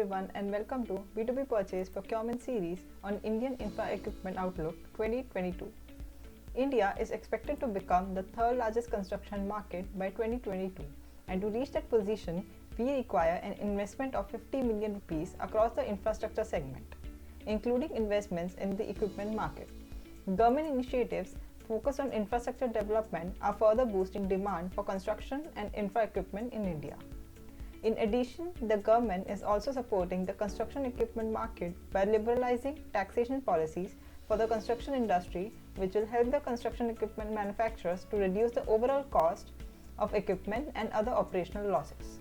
everyone and welcome to B2B Purchase Procurement Series on Indian Infra Equipment Outlook 2022. India is expected to become the third largest construction market by 2022, and to reach that position, we require an investment of 50 million rupees across the infrastructure segment, including investments in the equipment market. Government initiatives focused on infrastructure development are further boosting demand for construction and infra equipment in India. In addition, the government is also supporting the construction equipment market by liberalizing taxation policies for the construction industry, which will help the construction equipment manufacturers to reduce the overall cost of equipment and other operational losses.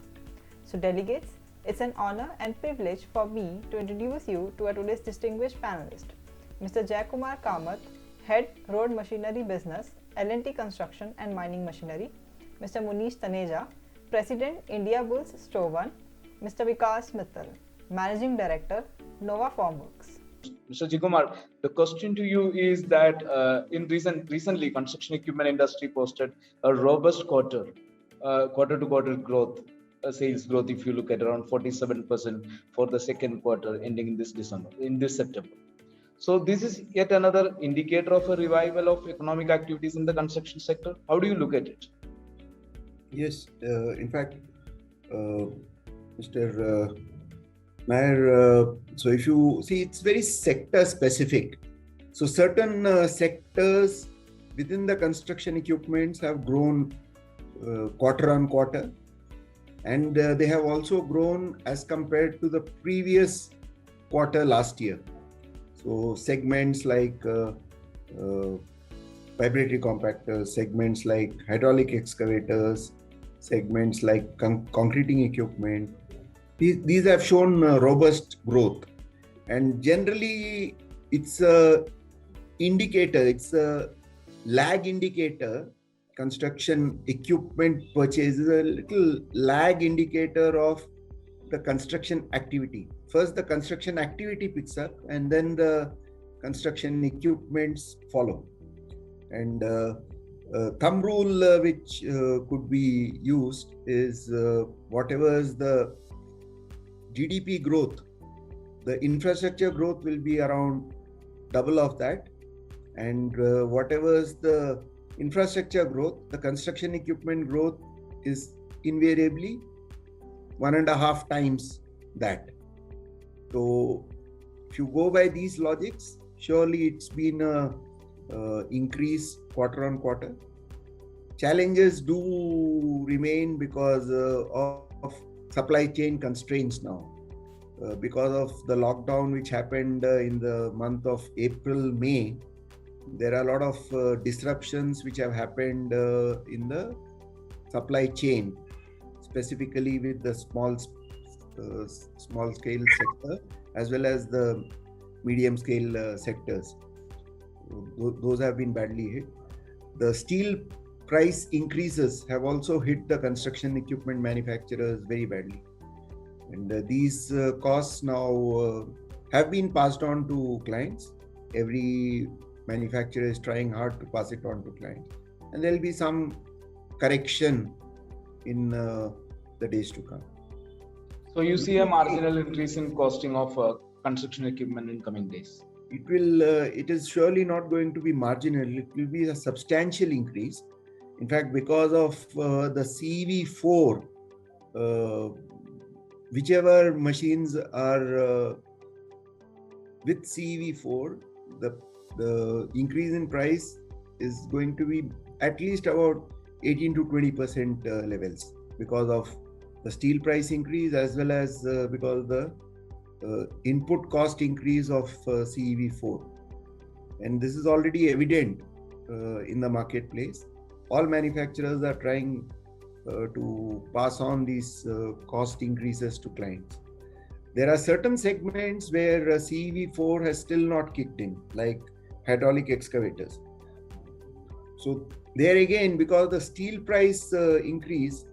So, delegates, it's an honor and privilege for me to introduce you to our today's distinguished panelist, Mr. Jaykumar Kamath, Head Road Machinery Business, L&T Construction and Mining Machinery, Mr. Munish Taneja, President, India Bulls Store One, Mr. Vikas Mittal, Managing Director, Nova Formworks. Mr. Jaykumar, the question to you is that recently, construction equipment industry posted a robust quarter-to-quarter growth, sales growth. If you look at around 47% for the second quarter, ending in this September. So this is yet another indicator of a revival of economic activities in the construction sector. How do you look at it? Yes, in fact, Mr. Mayor, so if you see, it's very sector specific. So certain sectors within the construction equipments have grown quarter on quarter, and they have also grown as compared to the previous quarter last year. So segments like vibratory compactors, segments like hydraulic excavators, segments like concreting equipment, these have shown robust growth. And generally, it's a indicator, it's a lag indicator. Construction equipment purchase is a little lag indicator of the construction activity. First, the construction activity picks up, and then the construction equipments follow. And thumb rule which could be used is whatever is the GDP growth, the infrastructure growth will be around double of that, and whatever is the infrastructure growth, the construction equipment growth is invariably 1.5 times that. So if you go by these logics, surely it's been a increase quarter on quarter. Challenges do remain because of supply chain constraints now. Because of the lockdown which happened in the month of April, May, there are a lot of disruptions which have happened in the supply chain, specifically with the small scale sector as well as the medium scale sectors. Those have been badly hit. The steel price increases have also hit the construction equipment manufacturers very badly. And these costs now have been passed on to clients. Every manufacturer is trying hard to pass it on to clients. And there will be some correction in the days to come. So you see a marginal increase in costing of construction equipment in coming days? It is surely not going to be marginal. It will be a substantial increase. In fact, because of the CEV4, whichever machines are with CEV4, the increase in price is going to be at least about 18 to 20% levels because of the steel price increase as well as because of the input cost increase of CEV4. And this is already evident in the marketplace. All manufacturers are trying to pass on these cost increases to clients. There are certain segments where CEV4 has still not kicked in, like hydraulic excavators. So there again, because the steel price increase,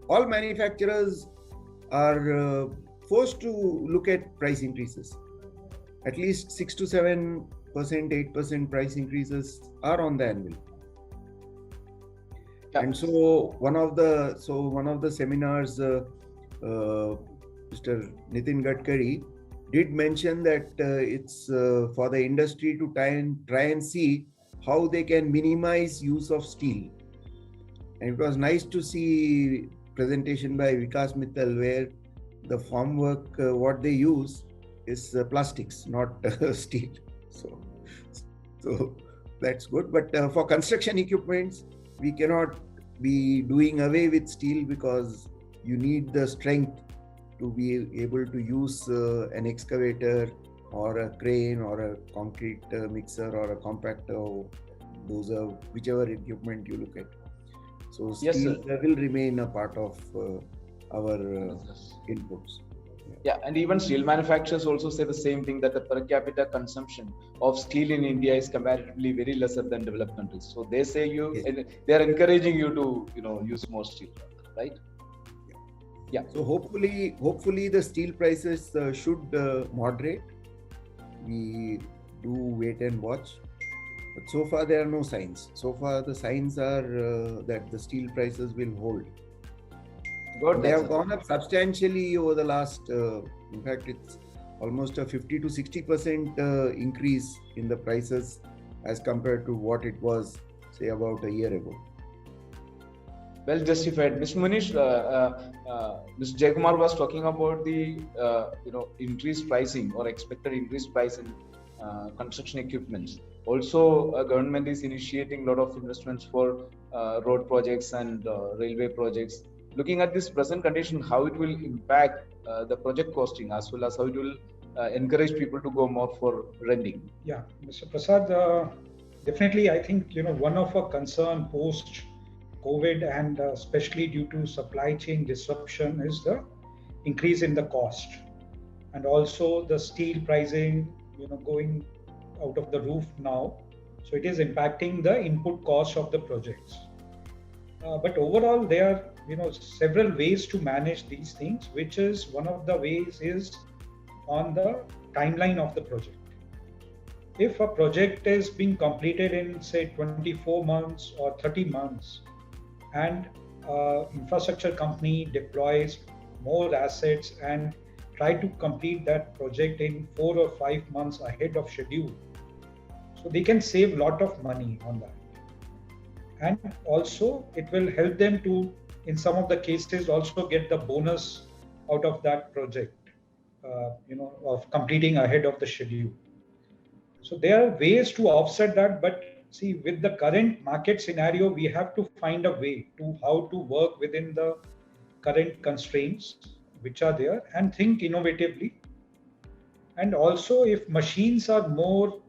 all manufacturers are forced to look at price increases. At least 6 to 7%, 8% price increases are on the anvil. And so one of the seminars Mr. Mr. Nitin Gadkari, did mention that it's for the industry to try and see how they can minimize use of steel. And it was nice to see presentation by Vikas Mittal where the formwork what they use is plastics, not steel. So that's good. But for construction equipments, we cannot be doing away with steel because you need the strength to be able to use an excavator or a crane or a concrete mixer or a compactor. Those are whichever equipment you look at. So Yes, steel sir. will remain a part of our Yes. inputs. Yeah, and even steel manufacturers also say the same thing, that the per capita consumption of steel in India is comparatively very lesser than developed countries. So they say Yes. they are encouraging you to use more steel, right? Yeah. So hopefully the steel prices should moderate. We do wait and watch. But so far there are no signs. So far the signs are that the steel prices will hold. Got They that, have sir. gone up substantially over the last. In fact, it's almost a 50 to 60% increase in the prices as compared to what it was, say, about a year ago. Well justified. Mr. Munish, Mr. Jaykumar was talking about the increased pricing or expected increased price in construction equipments. Also, government is initiating a lot of investments for road projects and railway projects. Looking at this present condition, how it will impact the project costing as well as how it will encourage people to go more for renting. Yeah, Mr. Prasad, definitely, I think one of our concern post COVID and especially due to supply chain disruption is the increase in the cost, and also the steel pricing, going out of the roof now. So it is impacting the input cost of the projects. But overall, there are several ways to manage these things, which is one of the ways is on the timeline of the project. If a project is being completed in say 24 months or 30 months, and infrastructure company deploys more assets and try to complete that project in 4 or 5 months ahead of schedule, so they can save a lot of money on that. And also it will help them to, in some of the cases, also get the bonus out of that project, of completing ahead of the schedule. So there are ways to offset that, but see, with the current market scenario, we have to find a way to how to work within the current constraints which are there and think innovatively. And also, if machines are more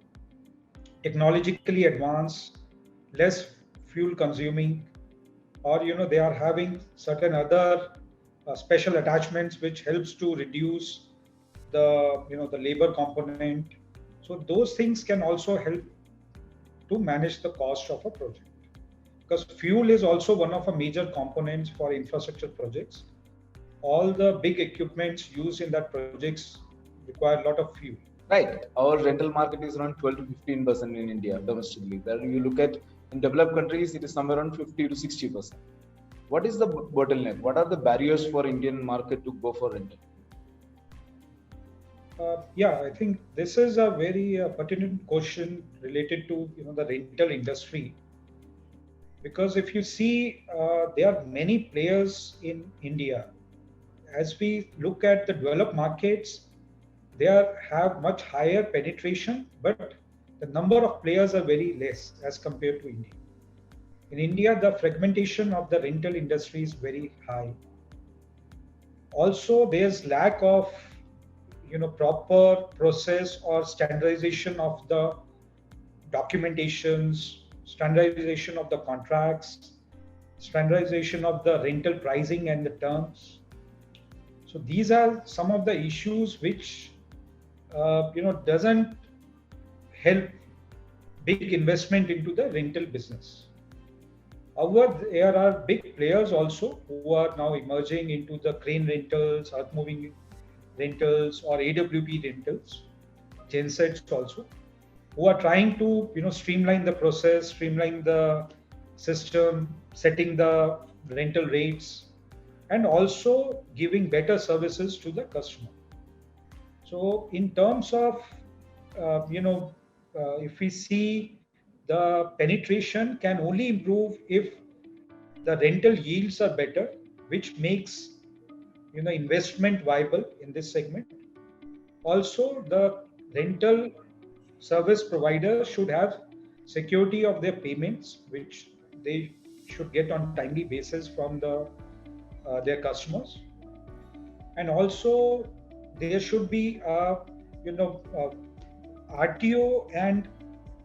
technologically advanced, less fuel consuming, or they are having certain other special attachments which helps to reduce the the labor component. So those things can also help to manage the cost of a project, because fuel is also one of the major components for infrastructure projects. All the big equipments used in that projects require a lot of fuel. Right. Our rental market is around 12 to 15% in India domestically. Where you look at in developed countries, it is somewhere around 50 to 60%. What is the bottleneck? What are the barriers for Indian market to go for rental? Yeah, I think this is a very pertinent question related to the rental industry, because if you see, there are many players in India. As we look at the developed markets, they have much higher penetration, but the number of players are very less as compared to India. In India, the fragmentation of the rental industry is very high. Also, there's lack of proper process or standardization of the documentations, standardization of the contracts, standardization of the rental pricing and the terms. So these are some of the issues which doesn't help big investment into the rental business. However, there are big players also who are now emerging into the crane rentals, earth moving rentals, or AWP rentals, gensets also, who are trying to streamline the process, streamline the system, setting the rental rates. and also giving better services to the customer. So in terms of, if we see, the penetration can only improve if the rental yields are better, which makes investment viable in this segment. Also, the rental service providers should have security of their payments, which they should get on timely basis from their customers. And also, there should be RTO, and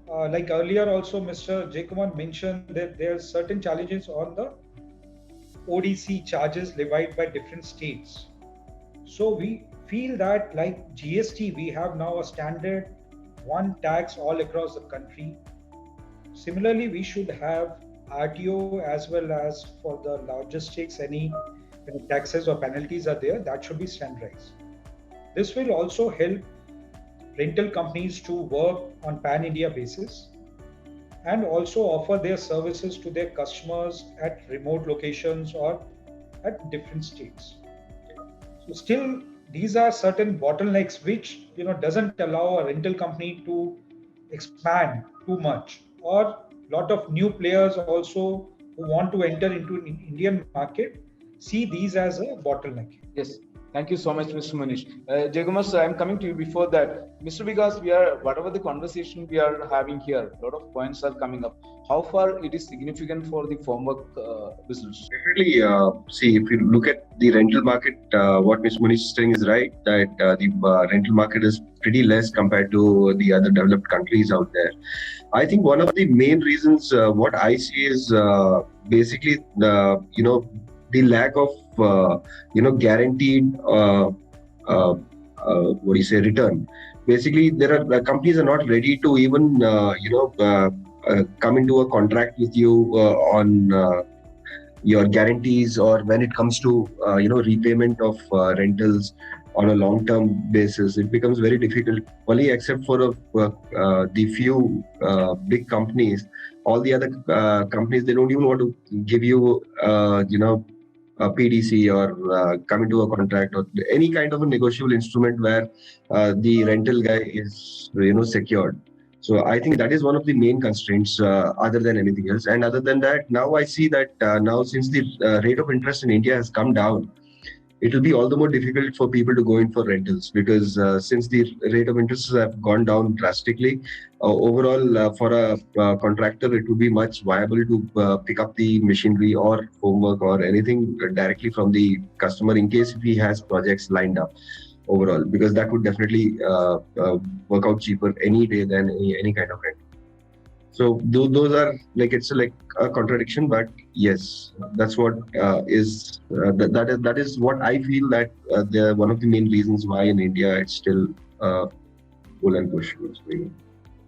like earlier also Mr. Jayakumar mentioned that there are certain challenges on the ODC charges levied by different states. So we feel that like GST, we have now a standard one tax all across the country. Similarly, we should have RTO as well as for the logistics, any taxes or penalties are there, that should be standardized. This will also help rental companies to work on pan-India basis and also offer their services to their customers at remote locations or at different states. So still, these are certain bottlenecks which doesn't allow a rental company to expand too much, or lot of new players also who want to enter into an Indian market see these as a bottleneck. Yes. Thank you so much, Mr. Manish. Jayakumar, sir, I'm coming to you. Before that, Mr. Vikas, whatever the conversation we are having here, a lot of points are coming up. How far it is significant for the formwork business? Definitely. See, if you look at the rental market, what Mr. Manish is saying is right, that the rental market is pretty less compared to the other developed countries out there. I think one of the main reasons, what I see is basically the lack of guaranteed return. Basically, there are companies are not ready to even come into a contract with you on your guarantees, or when it comes to repayment of rentals on a long-term basis. It becomes very difficult, only except for the few big companies. All the other companies, they don't even want to give you a PDC or come into a contract or any kind of a negotiable instrument where the rental guy is secured. So I think that is one of the main constraints other than anything else. And other than that, now I see that now since the rate of interest in India has come down, it will be all the more difficult for people to go in for rentals, because since the rate of interest have gone down drastically, overall for a contractor, it would be much viable to pick up the machinery or homework or anything directly from the customer in case if he has projects lined up overall, because that would definitely work out cheaper any day than any kind of rent. So those are it's like a contradiction, but yes, that's what that is what I feel that they're one of the main reasons why in India it's still pull and push.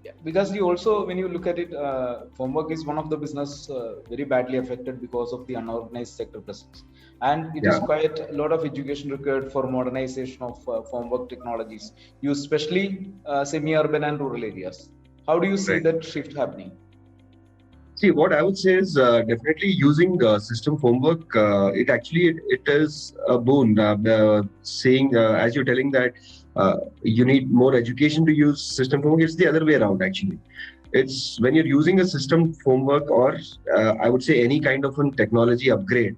Yeah, because when you look at it, formwork is one of the business very badly affected because of the unorganized sector presence, and it is quite a lot of education required for modernization of formwork technologies, used especially semi-urban and rural areas. How do you see that shift happening? See, what I would say is definitely using system formwork. It is a boon. Saying as you're telling that you need more education to use system formwork. It's the other way around actually. It's when you're using a system formwork, or I would say any kind of a technology upgrade.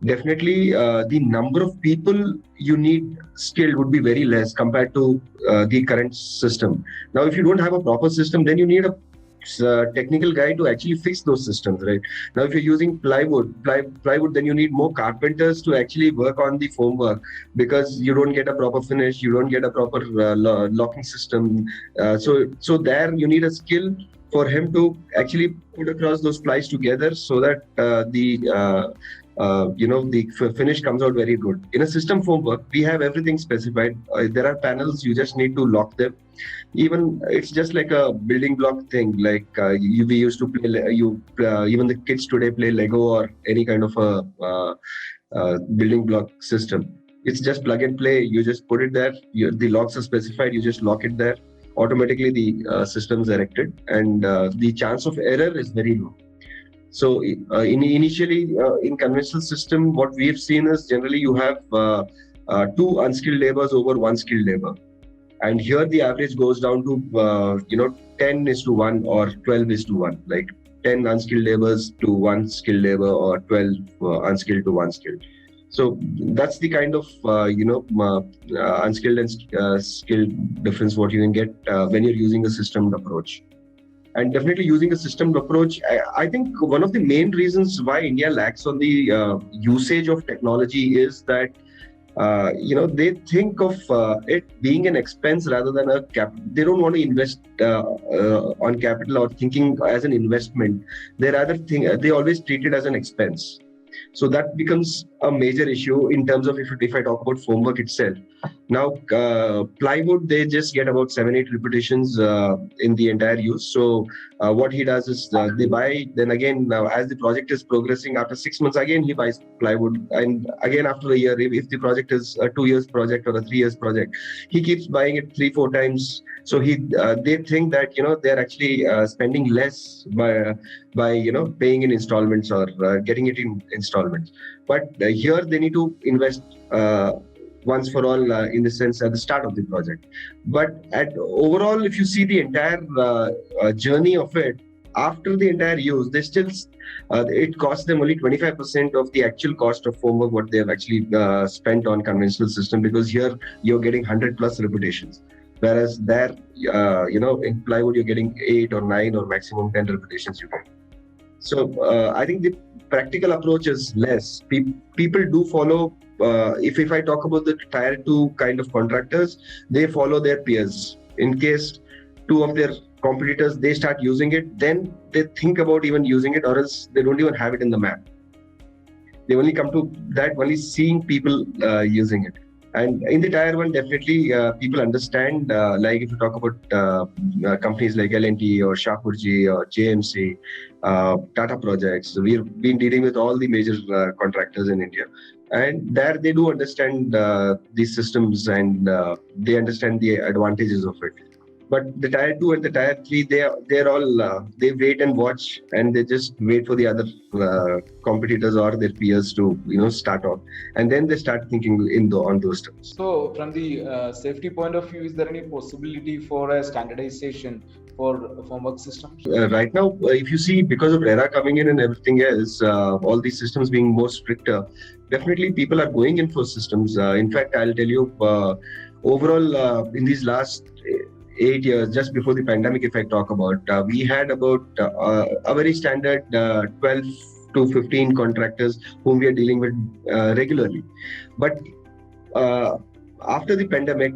Definitely, the number of people you need skilled would be very less compared to the current system. Now, if you don't have a proper system, then you need a technical guy to actually fix those systems, right? Now, if you're using plywood, then you need more carpenters to actually work on the formwork, because you don't get a proper finish, you don't get a proper locking system. So there you need a skill for him to actually put across those plies together so that the finish comes out very good. In a system formwork, we have everything specified. There are panels, you just need to lock them. Even it's just like a building block thing. Like we used to play, even the kids today play Lego or any kind of a building block system. It's just plug and play. You just put it there. The locks are specified. You just lock it there. Automatically, the system is erected, and the chance of error is very low. So initially in conventional system, what we have seen is generally you have two unskilled laborers over one skilled labor, and here the average goes down to 10 is to 1 or 12 is to 1, like 10 unskilled laborers to 1 skilled labor, or 12 unskilled to 1 skilled. So that's the kind of unskilled and skilled difference what you can get when you're using a systemed approach. And definitely using a systemed approach, I think one of the main reasons why India lacks on the usage of technology is that they think of it being an expense rather than a they don't want to invest on capital or thinking as an investment. They rather think, they always treat it as an expense. So that becomes a major issue in terms of if I talk about formwork itself. Now, plywood, they just get about 7-8 repetitions in the entire use. So what he does is they buy, then again, now as the project is progressing, after 6 months, again, he buys plywood. And again, after a year, if the project is a 2 years project or a 3 years project, he keeps buying it 3-4 times. So they think that, they're actually spending less by paying in installments or getting it in installments. But here they need to invest once for all in the sense at the start of the project. But overall, if you see the entire journey of it, after the entire use, they still it costs them only 25% of the actual cost of formwork what they have actually spent on conventional system, because here you're getting 100 plus repetitions. Whereas there, in plywood, you're getting 8 or 9 or maximum 10 repetitions you get. So I think the practical approach is less. People do follow, if I talk about the tier 2 kind of contractors, they follow their peers. In case 2 of their competitors, they start using it, then they think about even using it, or else they don't even have it in the map. They only come to that only seeing people using it. And in the tier 1, definitely people understand, like if you talk about companies like L&T or Shapoorji or JMC, Tata Projects, we've been dealing with all the major contractors in India. And there they do understand these systems, and they understand the advantages of it. But the tier 2 and the tier 3, they're all, they wait and watch, and they just wait for the other competitors or their peers to, start off. And then they start thinking on those terms. So from the safety point of view, is there any possibility for a standardization for formwork systems? Right now, if you see, because of RERA coming in and everything else, all these systems being more stricter, definitely people are going in for systems. In fact, I'll tell you, overall, in these last 8 years, just before the pandemic, if I talk about, we had about a very standard 12 to 15 contractors whom we are dealing with regularly. But after the pandemic,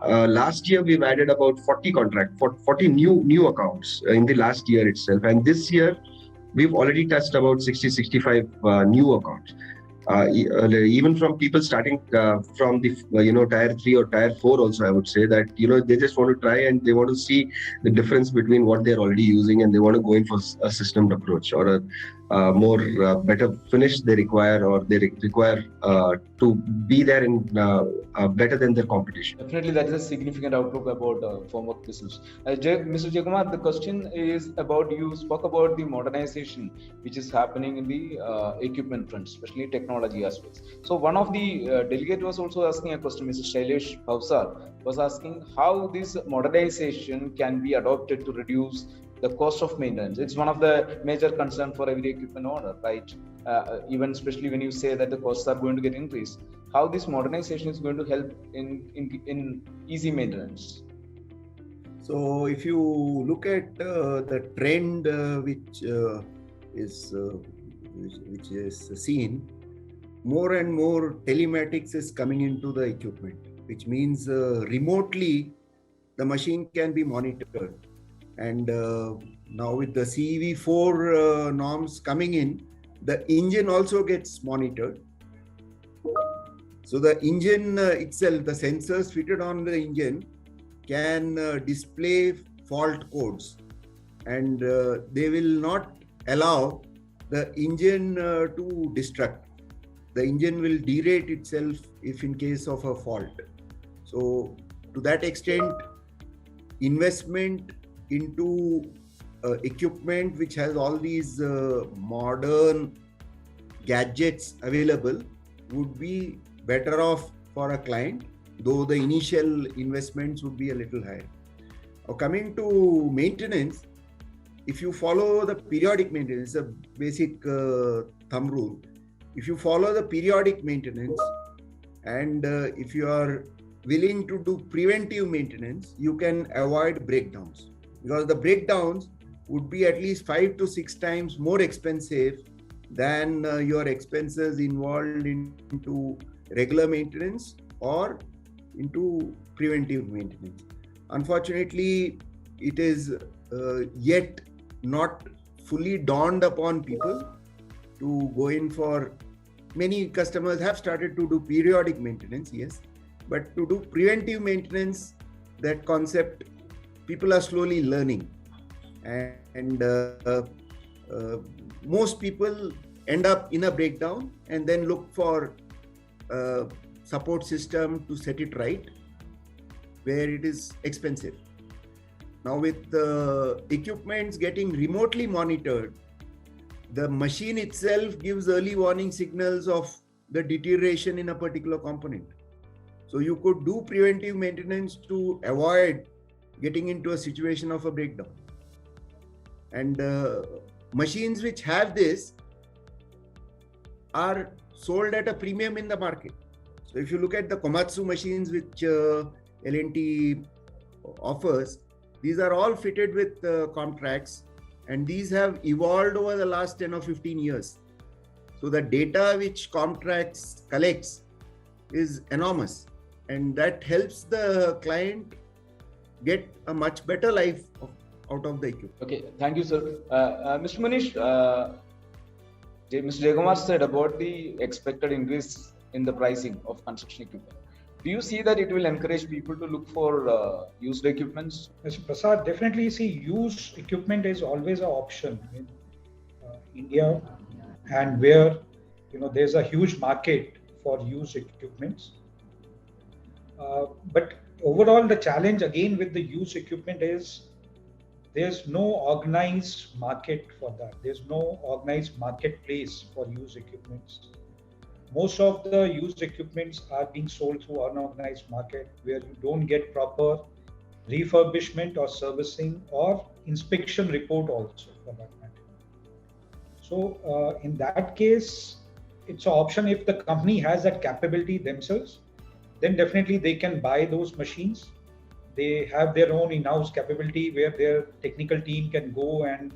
last year we've added about 40 new accounts in the last year itself. And this year, we've already touched about 60-65 new accounts. Even from people starting from the tier 3 or tier 4 also, I would say that they just want to try and they want to see the difference between what they're already using, and they want to go in for a systemed approach or a more better finish they require, or they require to be there in better than their competition. Definitely, that is a significant outlook about formwork business. Mr. Jaykumar, the question is about, you spoke about the modernization which is happening in the equipment front, especially technology aspects. So one of the delegate was also asking a question, Mr. Shailesh Bhavsar was asking how this modernization can be adopted to reduce the cost of maintenance. It's one of the major concern for every equipment owner, right? Even especially when you say that the costs are going to get increased, how this modernization is going to help in easy maintenance. So if you look at the trend which is seen, more and more telematics is coming into the equipment, which means remotely the machine can be monitored. And now with the CEV4 norms coming in, the engine also gets monitored. So the engine itself, the sensors fitted on the engine can display fault codes, and they will not allow the engine to destruct. The engine will derate itself if in case of a fault. So to that extent, investment into equipment which has all these modern gadgets available would be better off for a client, though the initial investments would be a little higher. Now, coming to maintenance, if you follow the periodic maintenance, a basic thumb rule. If you follow the periodic maintenance and if you are willing to do preventive maintenance, you can avoid breakdowns, because the breakdowns would be at least 5 to 6 times more expensive than your expenses involved into regular maintenance or into preventive maintenance. Unfortunately, it is yet not fully dawned upon people to go in for. Many customers have started to do periodic maintenance, yes, but to do preventive maintenance, that concept people are slowly learning, and most people end up in a breakdown and then look for a support system to set it right, where it is expensive. Now, with the equipments getting remotely monitored, the machine itself gives early warning signals of the deterioration in a particular component. So you could do preventive maintenance to avoid getting into a situation of a breakdown. And machines which have this are sold at a premium in the market. So if you look at the Komatsu machines which L&T offers, these are all fitted with contracts, and these have evolved over the last 10 or 15 years. So the data which Comtrax collects is enormous, and that helps the client get a much better life out of the equipment. Okay, thank you, sir. Mr. Manish, Mr. Jaykumar said about the expected increase in the pricing of construction equipment. Do you see that it will encourage people to look for used equipments? Mr. Prasad, definitely see used equipment is always an option in India, and where there's a huge market for used equipments. But overall, the challenge again with the used equipment is there's no organized market for that. There's no organized marketplace for used equipments. Most of the used equipments are being sold through unorganized market, where you don't get proper refurbishment or servicing or inspection report also for that matter. So in that case, it's an option. If the company has that capability themselves, then definitely they can buy those machines. They have their own in-house capability where their technical team can go and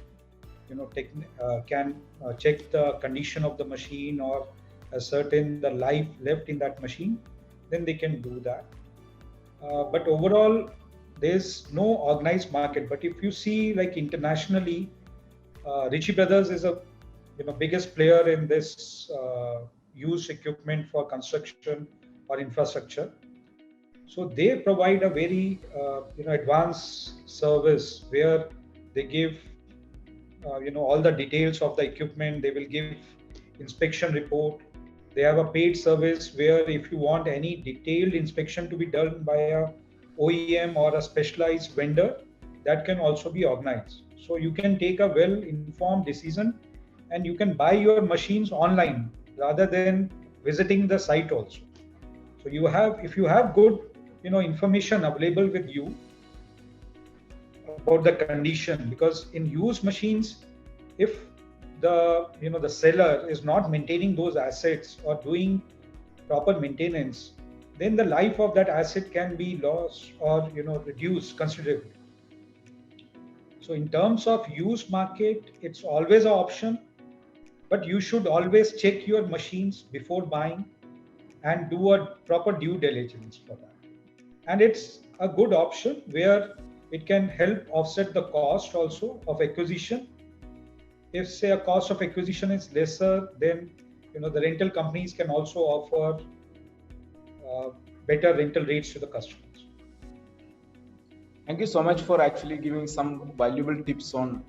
can check the condition of the machine or ascertain the life left in that machine. Then they can do that. But overall, there's no organized market. But if you see, like internationally, Ritchie Brothers is a biggest player in this used equipment for construction or infrastructure. So they provide a very advanced service where they give all the details of the equipment. They will give inspection report. They have a paid service where if you want any detailed inspection to be done by a OEM or a specialized vendor, that can also be organized. So you can take a well-informed decision, and you can buy your machines online rather than visiting the site also. So if you have good information available with you about the condition, because in used machines, if the seller is not maintaining those assets or doing proper maintenance, then the life of that asset can be lost or reduced considerably. So in terms of used market, it's always an option, but you should always check your machines before buying and do a proper due diligence for that. And it's a good option where it can help offset the cost also of acquisition. If say a cost of acquisition is lesser, then the rental companies can also offer better rental rates to the customers. Thank you so much for actually giving some valuable tips on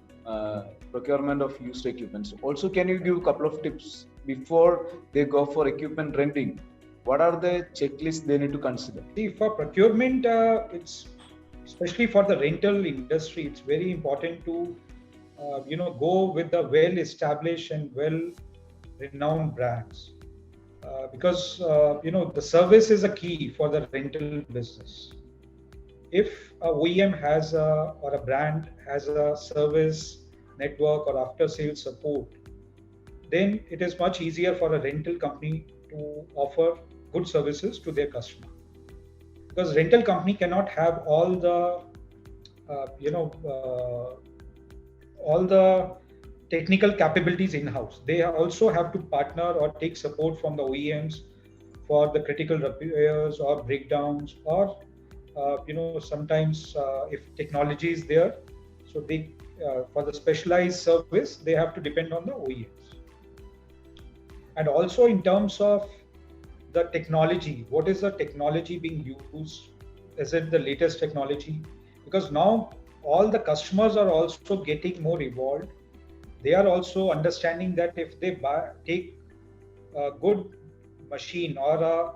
procurement of used equipment. Also, can you give a couple of tips before they go for equipment renting? What are the checklists they need to consider? See, for procurement, it's especially for the rental industry, it's very important to go with the well-established and well-renowned brands. Because the service is a key for the rental business. If a OEM or a brand has a service network or after sales support, then it is much easier for a rental company to offer good services to their customer. Because rental company cannot have all the technical capabilities in-house. They also have to partner or take support from the OEMs for the critical repairs or breakdowns, or sometimes if technology is there, so they for the specialized service they have to depend on the OEMs. And also in terms of the technology, what is the technology being used? Is it the latest technology? Because now all the customers are also getting more evolved. They are also understanding that if they take a good machine or a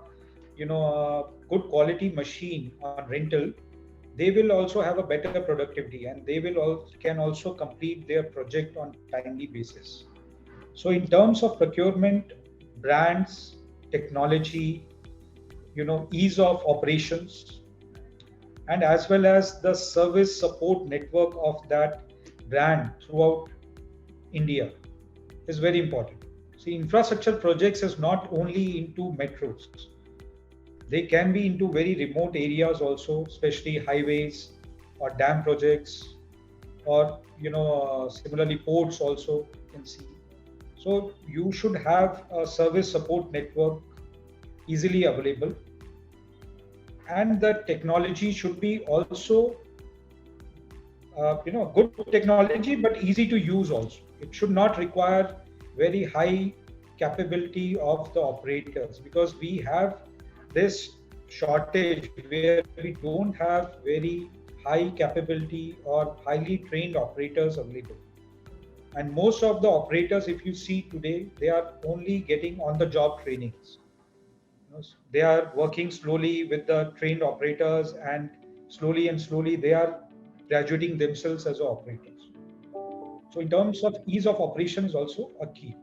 good quality machine on rental, they will also have a better productivity, and they can also complete their project on timely basis. So in terms of procurement, brands, technology, ease of operations, and as well as the service support network of that brand throughout India is very important. See, infrastructure projects is not only into metros. They can be into very remote areas also, especially highways or dam projects, or similarly ports also you can see. So you should have a service support network easily available, and the technology should be also good technology but easy to use also. It should not require very high capability of the operators, because we have this shortage where we don't have very high capability or highly trained operators available. And most of the operators, if you see today, they are only getting on the job trainings. They are working slowly with the trained operators, and slowly they are graduating themselves as operators. So in terms of ease of operation is also a key.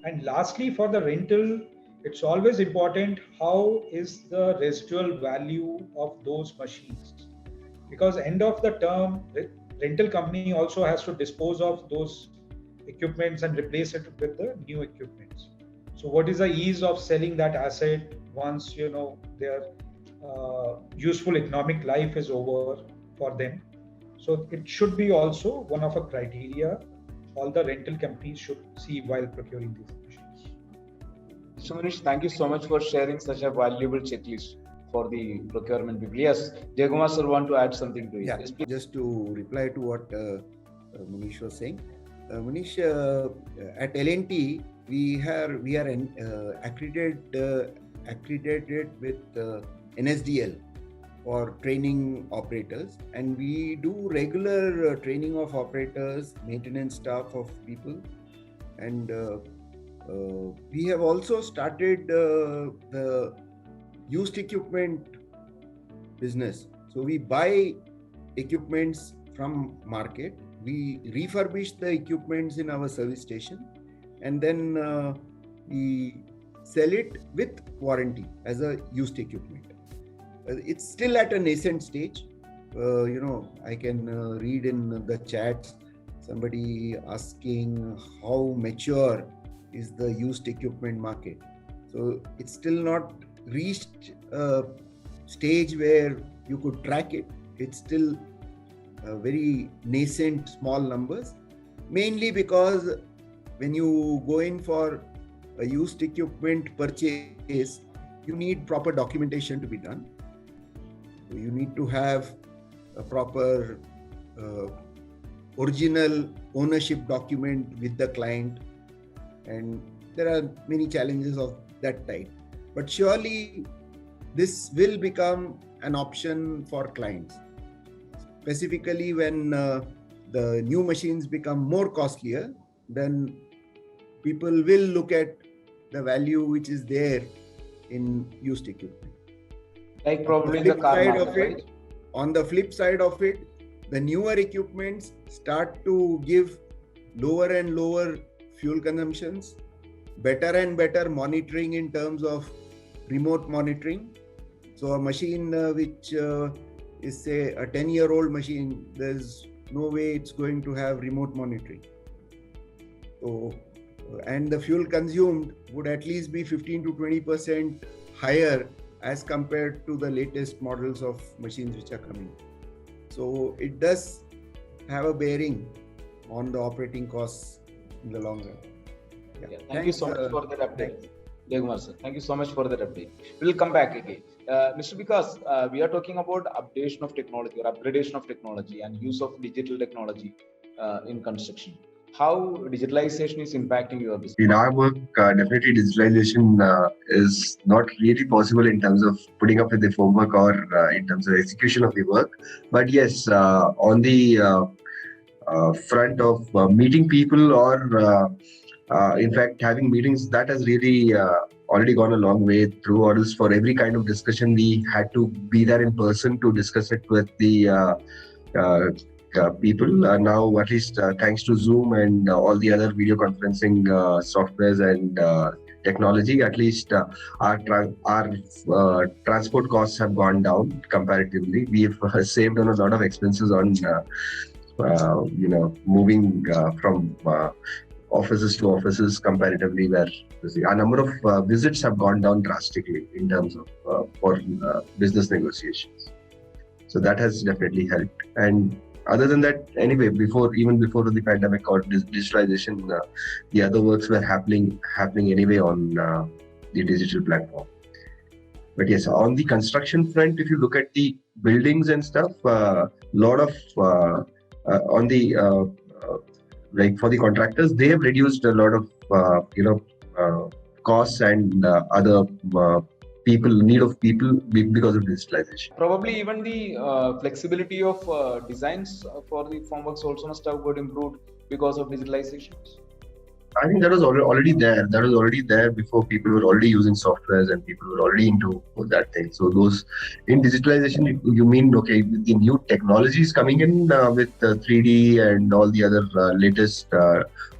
And lastly, for the rental, it's always important how is the residual value of those machines, because end of the term, rental company also has to dispose of those equipments and replace it with the new equipments. So what is the ease of selling that asset once their useful economic life is over for them? So it should be also one of a criteria all the rental companies should see while procuring these machines. So Manish, thank you so much for sharing such a valuable checklist for the procurement people. Yes, Jayakumar sir want to add something to it. Yeah, Yes, just to reply to what Manish was saying. Manish, at L&T, we are accredited with NSDL for training operators, and we do regular training of operators, maintenance staff of people, and we have also started the used equipment business. So we buy equipments from market, we refurbish the equipments in our service station, and then we sell it with warranty as a used equipment. It's still at a nascent stage. I can read in the chats somebody asking how mature is the used equipment market. So it's still not reached a stage where you could track it. It's still very nascent, small numbers, mainly because when you go in for a used equipment purchase, you need proper documentation to be done. You need to have a proper original ownership document with the client, and there are many challenges of that type. But surely this will become an option for clients, specifically when the new machines become more costlier. Then people will look at the value which is there in used equipment. like probably in the car market, right? On the flip side of it, the newer equipments start to give lower and lower fuel consumptions, better and better monitoring in terms of remote monitoring. So a machine which is say a 10-year-old machine, there's no way it's going to have remote monitoring. So, and the fuel consumed would at least be 15 to 20% higher as compared to the latest models of machines which are coming. So it does have a bearing on the operating costs in the long run. Yeah, thank you so much for that update. Jaykumar sir, thank you so much for that update. We'll come back again. Mr. Vikas, we are talking about updation of technology or upgradation of technology and use of digital technology in construction. How digitalization is impacting your business? In our work, definitely digitalization is not really possible in terms of putting up with the homework or in terms of execution of the work. But yes, on the front of meeting people or in fact having meetings, that has really already gone a long way through, or else for every kind of discussion we had to be there in person to discuss it with the people. Now, at least thanks to Zoom and all the other video conferencing softwares and technology, at least our transport costs have gone down comparatively. We've saved on a lot of expenses on moving from offices to offices comparatively, where our number of visits have gone down drastically in terms of for business negotiations. So that has definitely helped. And other than that, anyway, even before the pandemic or digitalization, the other works were happening anyway on the digital platform. But yes, on the construction front, if you look at the buildings and stuff, lot of on the like for the contractors, they have reduced a lot of costs and other need of people because of digitalization. Probably even the flexibility of designs for the formworks also must have got improved because of digitalization. I think that was already there. That was already there before. People were already using softwares and people were already into that thing. So those in digitalization, you mean, okay, with the new technologies coming in with 3D and all the other latest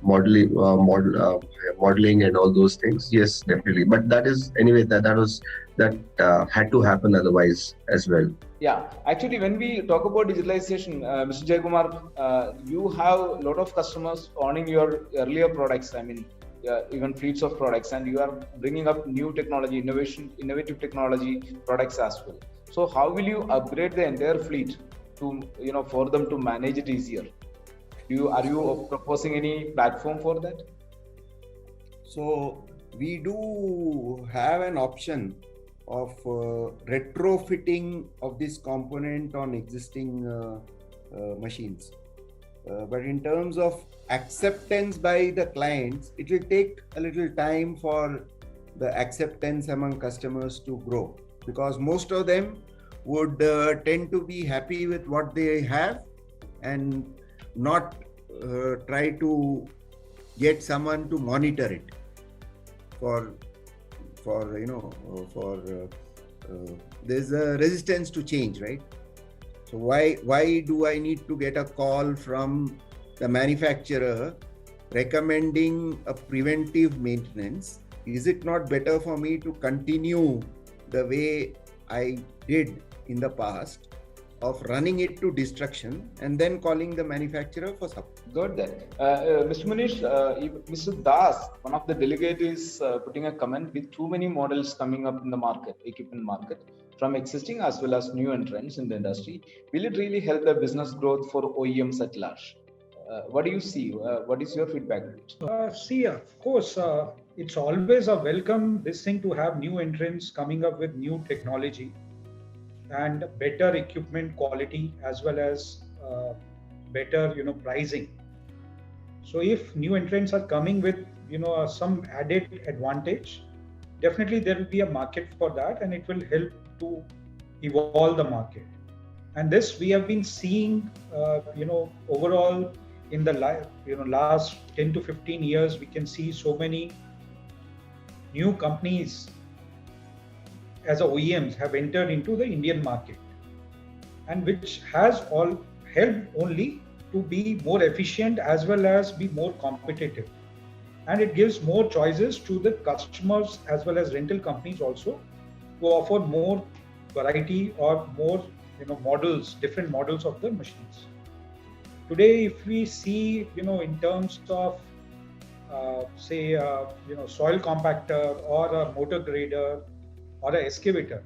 modeling and all those things. Yes, definitely. But that is anyway that had to happen otherwise as well. Yeah, actually, when we talk about digitalization, Mr. Jaykumar, you have a lot of customers owning your earlier products. I mean, even fleets of products, and you are bringing up new technology, innovative technology products as well. So, how will you upgrade the entire fleet to, for them to manage it easier? Are you proposing any platform for that? So we do have an option of retrofitting of this component on existing machines. But in terms of acceptance by the clients, it will take a little time for the acceptance among customers to grow, because most of them would tend to be happy with what they have and not try to get someone to monitor it for there's a resistance to change, right? So why do I need to get a call from the manufacturer recommending a preventive maintenance? Is it not better for me to continue the way I did in the past of running it to destruction and then calling the manufacturer for support? Got that. Mr. Munish, Mr. Das, one of the delegates, is putting a comment with too many models coming up in the market, equipment market, from existing as well as new entrants in the industry. Will it really help the business growth for OEMs at large? What do you see? What is your feedback? Of course, it's always a welcome this thing to have new entrants coming up with new technology and better equipment quality as well as better pricing. So if new entrants are coming with some added advantage, definitely there will be a market for that, and it will help to evolve the market. And this we have been seeing overall in the last 10 to 15 years. We can see so many new companies as OEMs have entered into the Indian market, and which has all help only to be more efficient as well as be more competitive. And it gives more choices to the customers as well as rental companies also to offer more variety or more models, different models of the machines. Today, if we see in terms of say soil compactor or a motor grader or an excavator,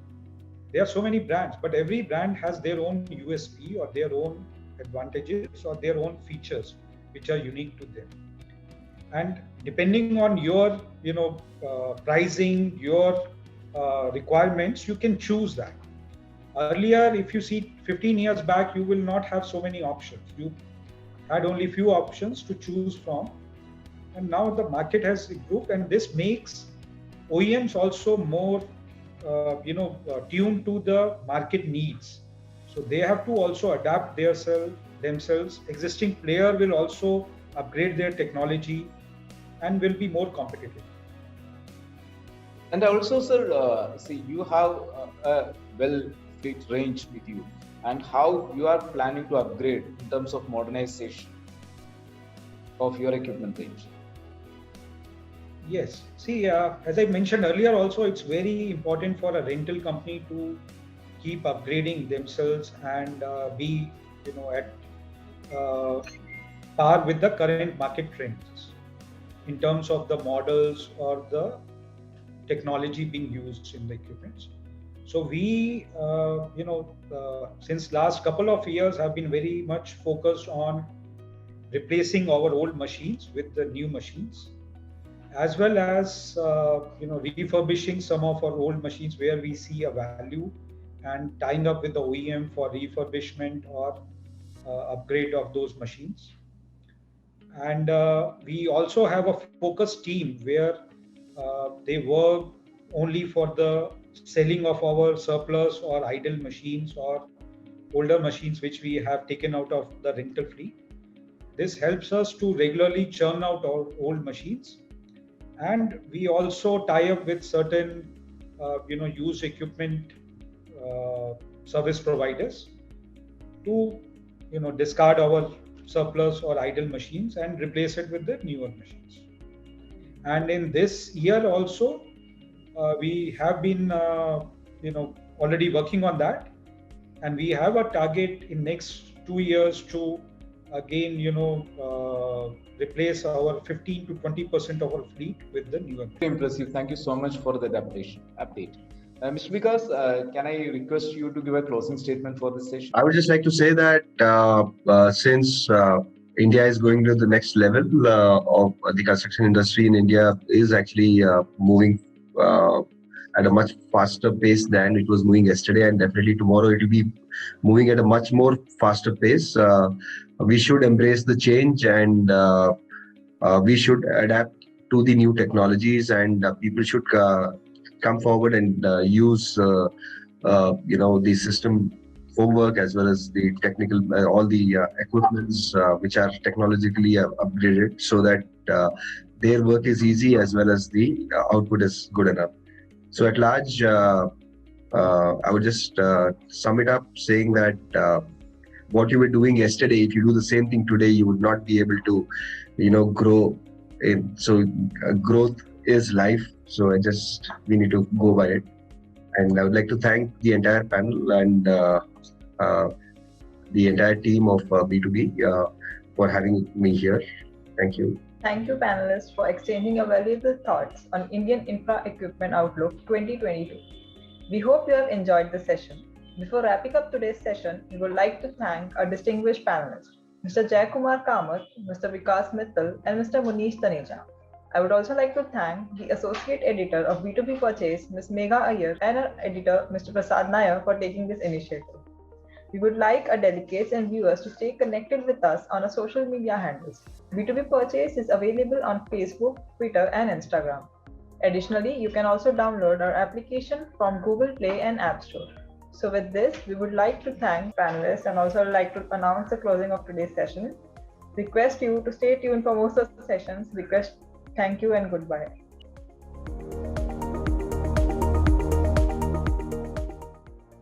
there are so many brands, but every brand has their own USP or their own advantages or their own features which are unique to them. And depending on your pricing, your requirements, you can choose that. Earlier, if you see 15 years back, you will not have so many options. You had only few options to choose from, and now the market has improved, and this makes OEMs also more tuned to the market needs. So they have to also adapt themselves. Existing player will also upgrade their technology and will be more competitive. And also, sir, see, you have a well-fit range with you, and how you are planning to upgrade in terms of modernization of your equipment range. Yes. See, as I mentioned earlier, also it's very important for a rental company to keep upgrading themselves and be, at par with the current market trends in terms of the models or the technology being used in the equipment. So we, since last couple of years, have been very much focused on replacing our old machines with the new machines, as well as refurbishing some of our old machines where we see a value, and tying up with the OEM for refurbishment or upgrade of those machines. And we also have a focus team where they work only for the selling of our surplus or idle machines or older machines which we have taken out of the rental fleet. This helps us to regularly churn out our old machines. And we also tie up with certain used equipment service providers to discard our surplus or idle machines and replace it with the newer machines. And in this year also, we have been already working on that, and we have a target in next 2 years to again replace our 15 to 20% of our fleet with the newer. Very impressive. Thank you so much for that update. Mr. Vikas, can I request you to give a closing statement for this session? I would just like to say that since India is going to the next level of the construction industry in India is actually moving at a much faster pace than it was moving yesterday, and definitely tomorrow it will be moving at a much more faster pace. We should embrace the change, and we should adapt to the new technologies, and people should come forward and use the system homework as well as the technical all the equipments which are technologically upgraded, so that their work is easy as well as the output is good enough. So at large, I would just sum it up saying that what you were doing yesterday, if you do the same thing today, you would not be able to grow. So growth is life. So we need to go by it. And I would like to thank the entire panel and the entire team of B2B for having me here. Thank you. Thank you, panelists, for exchanging your valuable thoughts on Indian Infra Equipment Outlook 2022. We hope you have enjoyed the session. Before wrapping up today's session, we would like to thank our distinguished panelists, Mr. Jaykumar Kamath, Mr. Vikas Mittal, and Mr. Munish Taneja. I would also like to thank the Associate Editor of B2B Purchase, Ms. Megha Iyer, and our Editor, Mr. Prasad Nair, for taking this initiative. We would like our delegates and viewers to stay connected with us on our social media handles. B2B Purchase is available on Facebook, Twitter, and Instagram. Additionally, you can also download our application from Google Play and App Store. So with this, we would like to thank panelists and also like to announce the closing of today's session. Request you to stay tuned for more such sessions. Thank you and goodbye.